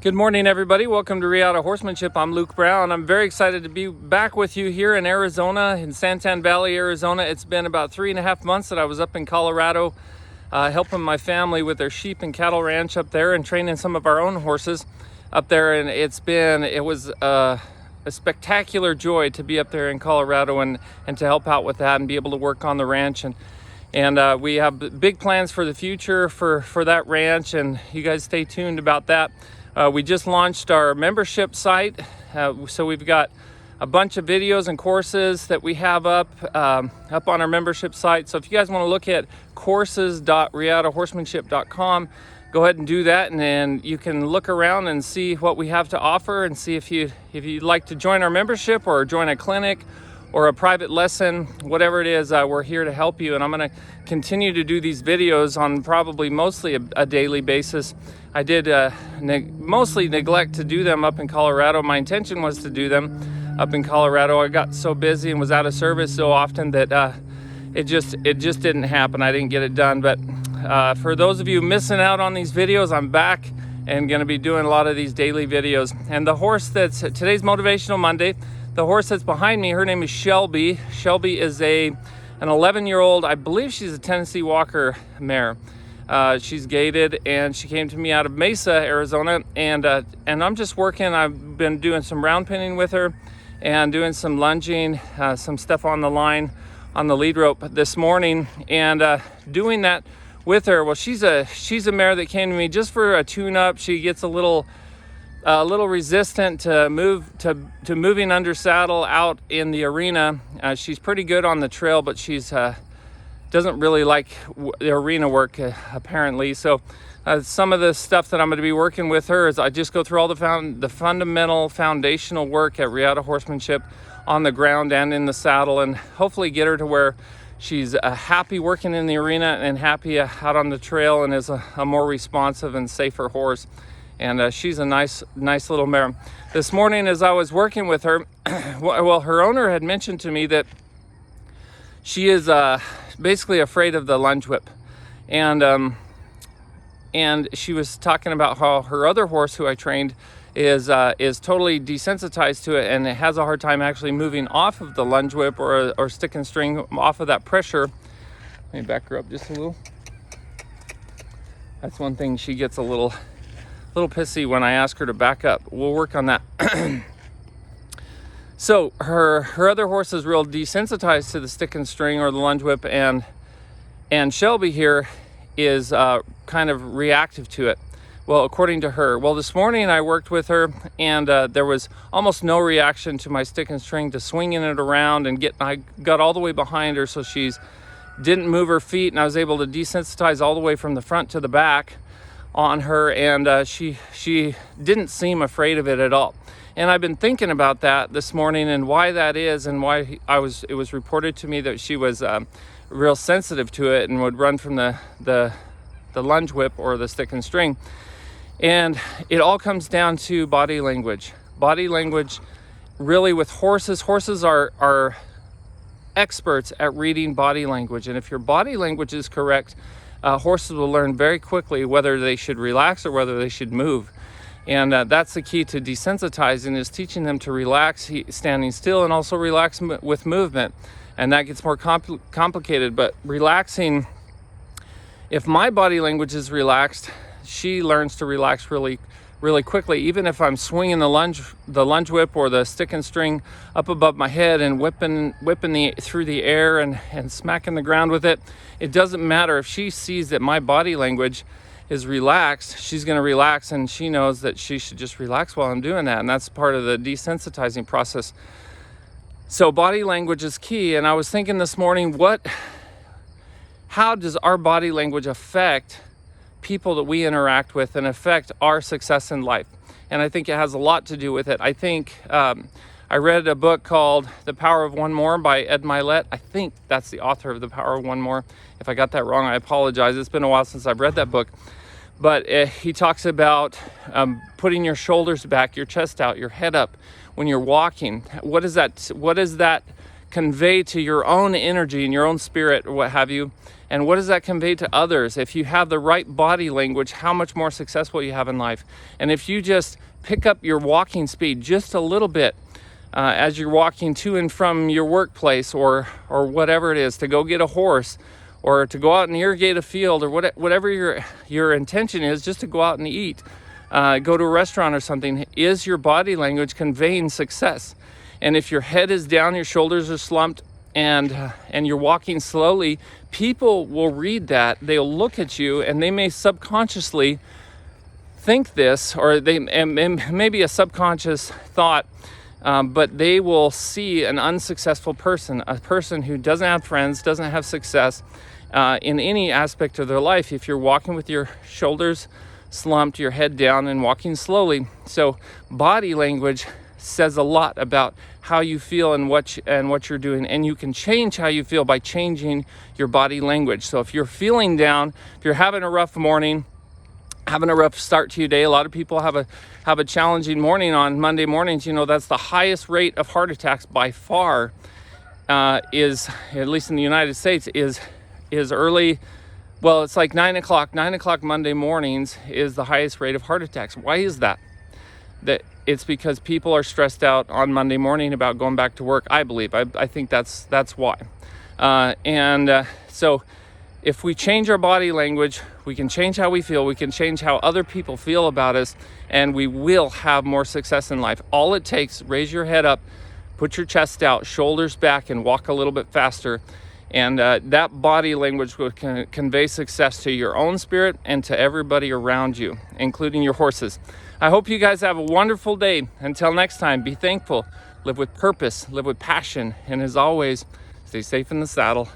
Good morning, everybody. Welcome to Riata Horsemanship. I'm Luke Brown. I'm very excited to be back with you here in Arizona, in Santan Valley, Arizona. It's been about 3.5 months that I was up in Colorado, helping my family with their sheep and cattle ranch up there and training some of our own horses up there. And it was a spectacular joy to be up there in Colorado and to help out with that and be able to work on the ranch. And we have big plans for the future for that ranch, and you guys stay tuned about that. We just launched our membership site, so we've got a bunch of videos and courses that we have up on our membership site. So if you guys want to look at courses.riatahorsemanship.com, go ahead and do that, and then you can look around and see what we have to offer and see if you'd like to join our membership or join a clinic or a private lesson, whatever it is. We're here to help you, and I'm going to continue to do these videos on probably mostly a daily basis. I did mostly neglect to do them up in Colorado. My intention was to do them up in Colorado. I got so busy and was out of service so often that it just didn't happen. I didn't get it done. But for those of you missing out on these videos, I'm back and going to be doing a lot of these daily videos. And the horse today's Motivational Monday. The horse that's behind me, her name is Shelby. Shelby is an 11-year-old, I believe she's a Tennessee Walker mare. She's gaited, and she came to me out of Mesa, Arizona, and I'm just working. I've been doing some round pinning with her and doing some lunging, some stuff on the line, on the lead rope this morning, and doing that with her. Well, she's a mare that came to me just for a tune-up. She gets a little resistant to moving under saddle out in the arena. She's pretty good on the trail, but she's doesn't really like the arena work apparently. So some of the stuff that I'm going to be working with her is I just go through all the fundamental foundational work at Riata Horsemanship on the ground and in the saddle, and hopefully get her to where she's happy working in the arena and happy out on the trail and is a more responsive and safer horse. And she's a nice little mare. This morning as I was working with her, well, her owner had mentioned to me that she is basically afraid of the lunge whip. And she was talking about how her other horse who I trained is totally desensitized to it, and it has a hard time actually moving off of the lunge whip or stick and string off of that pressure. Let me back her up just a little. That's one thing, she gets a little pissy when I ask her to back up. We'll work on that. So her other horse is real desensitized to the stick and string or the lunge whip, and Shelby here is kind of reactive to it. Well, according to her. Well, this morning I worked with her, and there was almost no reaction to my stick and string, to swinging it around, and I got all the way behind her, so she's didn't move her feet, and I was able to desensitize all the way from the front to the back on her, and she didn't seem afraid of it at all. And I've been thinking about that this morning and why that is, and why it was reported to me that she was real sensitive to it and would run from the lunge whip or the stick and string. And it all comes down to body language. Body language, really, with horses. Horses are experts at reading body language, and if your body language is correct, horses will learn very quickly whether they should relax or whether they should move. And that's the key to desensitizing, is teaching them to relax standing still and also relax with movement. And that gets more complicated, but relaxing, if my body language is relaxed, she learns to relax really quickly. Even if I'm swinging the lunge whip or the stick and string up above my head and whipping through the air and smacking the ground with it, it doesn't matter. If she sees that my body language is relaxed, she's going to relax, and she knows that she should just relax while I'm doing that. And that's part of the desensitizing process. So body language is key. And I was thinking this morning, how does our body language affect people that we interact with and affect our success in life? And I think it has a lot to do with it. I think I read a book called The Power of One More by Ed Milet. I think that's the author of The Power of One More. If I got that wrong, I apologize. It's been a while since I've read that book. But he talks about putting your shoulders back, your chest out, your head up when you're walking. What does that convey to your own energy and your own spirit or what have you? And what does that convey to others? If you have the right body language, how much more successful you have in life. And if you just pick up your walking speed just a little bit as you're walking to and from your workplace or whatever it is, to go get a horse or to go out and irrigate a field or whatever your intention is, just to go out and eat, go to a restaurant or something, is your body language conveying success? And if your head is down, your shoulders are slumped, and you're walking slowly, people will read that. They'll look at you, and they may subconsciously think this, or they maybe a subconscious thought, but they will see an unsuccessful person, a person who doesn't have friends, doesn't have success in any aspect of their life, if you're walking with your shoulders slumped, your head down, and walking slowly. So body language says a lot about how you feel and what you're doing, and you can change how you feel by changing your body language. So if you're feeling down, if you're having a rough morning, having a rough start to your day, a lot of people have a challenging morning on Monday mornings. You know, that's the highest rate of heart attacks by far, is, at least in the United States, is early. Well, it's like 9 o'clock Monday mornings is the highest rate of heart attacks. Why is that? It's because people are stressed out on Monday morning about going back to work, I believe. I think that's why. So if we change our body language, we can change how we feel, we can change how other people feel about us, and we will have more success in life. All it takes, raise your head up, put your chest out, shoulders back, and walk a little bit faster. And that body language will convey success to your own spirit and to everybody around you, including your horses. I hope you guys have a wonderful day. Until next time, be thankful, live with purpose, live with passion, and as always, stay safe in the saddle.